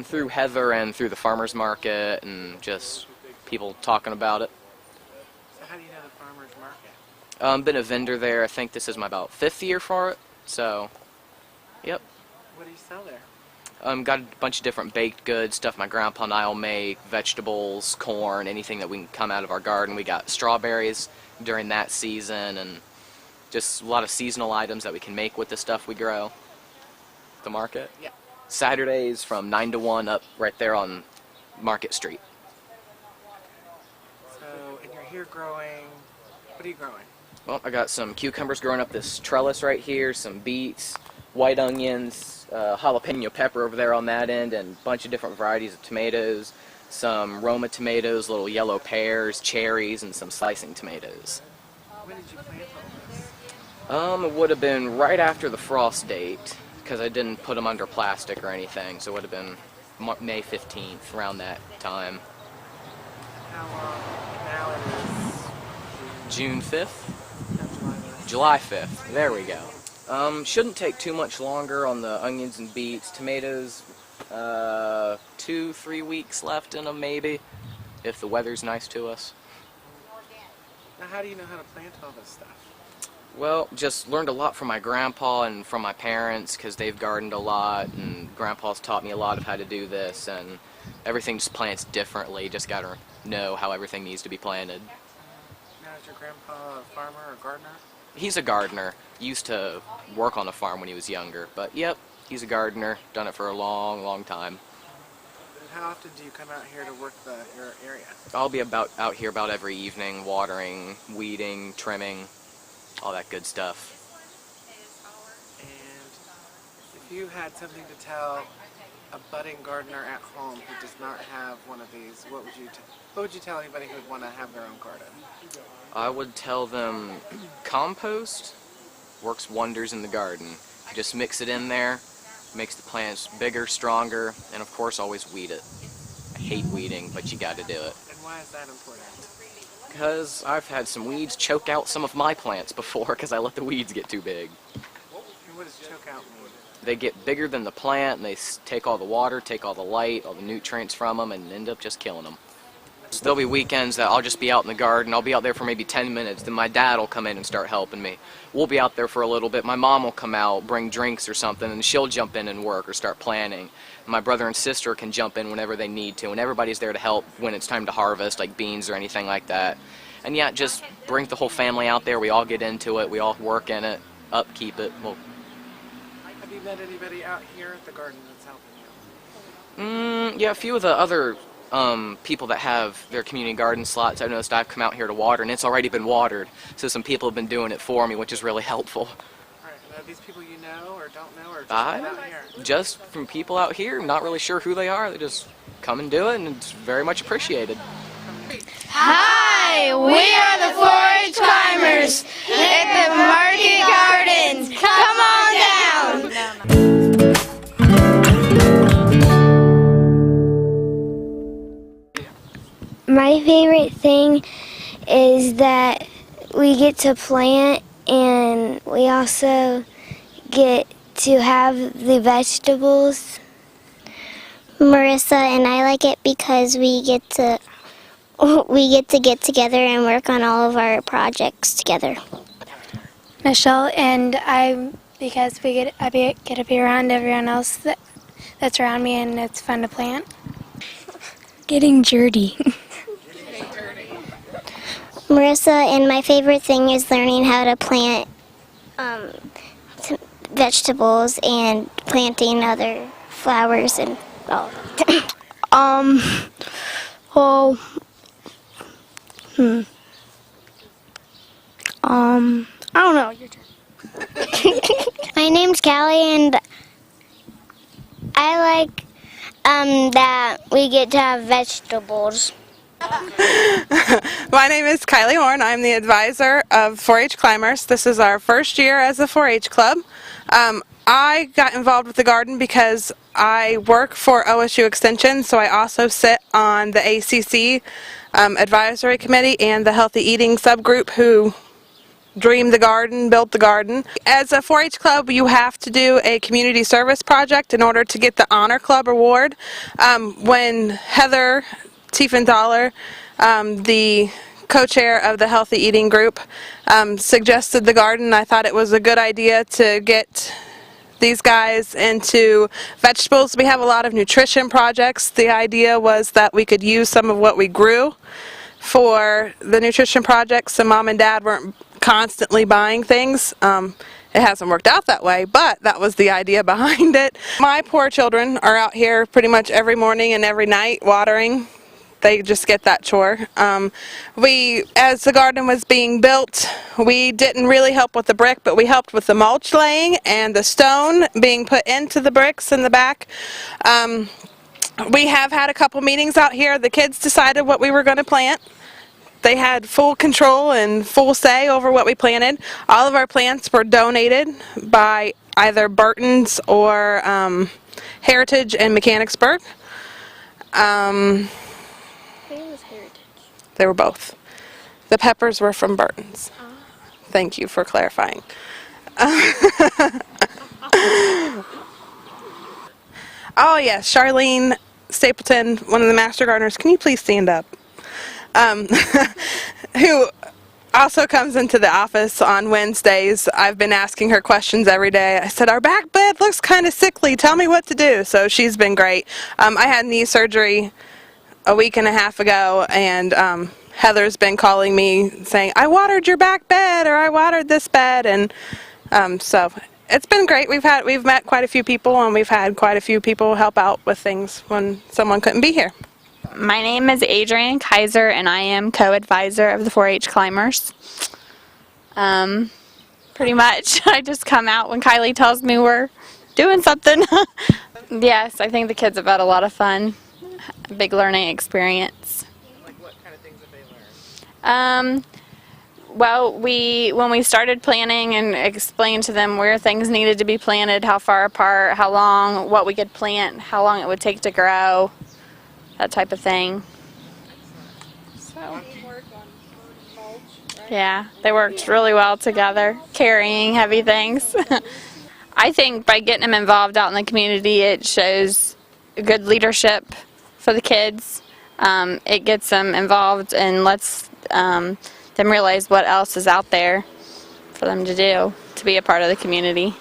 Through Heather and through the farmer's market and just people talking about it. So how do you know the farmer's market? Been a vendor there. I think this is my about 5th year for it. So, yep. What do you sell there? Got a bunch of different baked goods, stuff my grandpa and I will make, vegetables, corn, anything that we can come out of our garden. We got strawberries during that season and just a lot of seasonal items that we can make with the stuff we grow. The market? Yeah. Saturdays from 9 to 1 up right there on Market Street. So, and you're here growing, what are you growing? Well, I got some cucumbers growing up this trellis right here, some beets, white onions, jalapeno pepper over there on that end, and a bunch of different varieties of tomatoes, some Roma tomatoes, little yellow pears, cherries, and some slicing tomatoes. When did you plant all this? It would have been right after the frost date, because I didn't put them under plastic or anything, so it would have been May 15th, around that time. How long? Now it is June 5th? no, July 5th. There we go. Shouldn't take too much longer on the onions and beets. Tomatoes, 2-3 weeks left in them maybe, if the weather's nice to us. Now how do you know how to plant all this stuff? Well, just learned a lot from my grandpa and from my parents because they've gardened a lot, and grandpa's taught me a lot of how to do this, and everything just plants differently. Just gotta know how everything needs to be planted. Now is your grandpa a farmer or gardener? He's a gardener. Used to work on a farm when he was younger, but yep, he's a gardener. Done it for a long, long time. And how often do you come out here to work your area? I'll be out here about every evening, watering, weeding, trimming, all that good stuff. And if you had something to tell a budding gardener at home who does not have one of these, what would you tell anybody who would want to have their own garden? I would tell them compost works wonders in the garden. Just mix it in there, makes the plants bigger, stronger, and of course always weed it. I hate weeding, but you gotta do it. And why is that important? Because I've had some weeds choke out some of my plants before because I let the weeds get too big. And what does choke out mean? They get bigger than the plant, and they take all the water, take all the light, all the nutrients from them, and end up just killing them. So there'll be weekends that I'll just be out in the garden. I'll be out there for maybe 10 minutes. Then my dad will come in and start helping me. We'll be out there for a little bit. My mom will come out, bring drinks or something, and she'll jump in and work or start planting. And my brother and sister can jump in whenever they need to, and everybody's there to help when it's time to harvest, like beans or anything like that. And yeah, just bring the whole family out there. We all get into it. We all work in it, upkeep it. Have you met anybody out here at the garden that's helping you? Yeah, a few of the other people that have their community garden slots, I've noticed I've come out here to water, and it's already been watered. So some people have been doing it for me, which is really helpful. All right, and are these people you know or don't know, or just out here? Just from people out here, not really sure who they are. They just come and do it, and it's very much appreciated. Hi, we are the 4-H climbers at the Market Gardens. Come on down. My favorite thing is that we get to plant, and we also get to have the vegetables. Marissa and I like it because we get to get together and work on all of our projects together. Michelle and I, because I get to be around everyone else that's around me, and it's fun to plant. Getting dirty. Marissa and my favorite thing is learning how to plant vegetables and planting other flowers and all. I don't know. Your turn. My name's Callie, and I like that we get to have vegetables. My name is Kylie Horn. I'm the advisor of 4-H Climbers. This is our first year as a 4-H club. I got involved with the garden because I work for OSU Extension, so I also sit on the ACC advisory committee and the healthy eating subgroup who dreamed the garden, built the garden. As a 4-H club, you have to do a community service project in order to get the Honor Club award. When Heather Tiefenthaler, the co-chair of the Healthy Eating Group, suggested the garden, I thought it was a good idea to get these guys into vegetables. We have a lot of nutrition projects. The idea was that we could use some of what we grew for the nutrition projects, so Mom and Dad weren't constantly buying things. It hasn't worked out that way, but that was the idea behind it. My poor children are out here pretty much every morning and every night watering. They just get that chore. As the garden was being built, we didn't really help with the brick, but we helped with the mulch laying and the stone being put into the bricks in the back. We have had a couple meetings out here. The kids decided what we were going to plant. They had full control and full say over what we planted. All of our plants were donated by either Burton's or Heritage in Mechanicsburg. They were both. The peppers were from Burton's. Thank you for clarifying. Oh yes, Charlene Stapleton, one of the master gardeners. Can you please stand up? Who also comes into the office on Wednesdays. I've been asking her questions every day. I said, our back bed looks kind of sickly. Tell me what to do. So she's been great. I had knee surgery a week and a half ago, and Heather's been calling me saying, I watered your back bed, or I watered this bed, and so it's been great. We've met quite a few people, and we've had quite a few people help out with things when someone couldn't be here. My name is Adrienne Kaiser, and I am co-advisor of the 4-H Climbers. Pretty much, I just come out when Kylie tells me we're doing something. Yes, I think the kids have had a lot of fun. A big learning experience. Like what kind of things have they learned? Well, when we started planning and explained to them where things needed to be planted, how far apart, how long, what we could plant, how long it would take to grow, that type of thing. So, yeah, they worked really well together, carrying heavy things. I think by getting them involved out in the community, it shows good leadership for the kids. It gets them involved and lets them realize what else is out there for them to do to be a part of the community.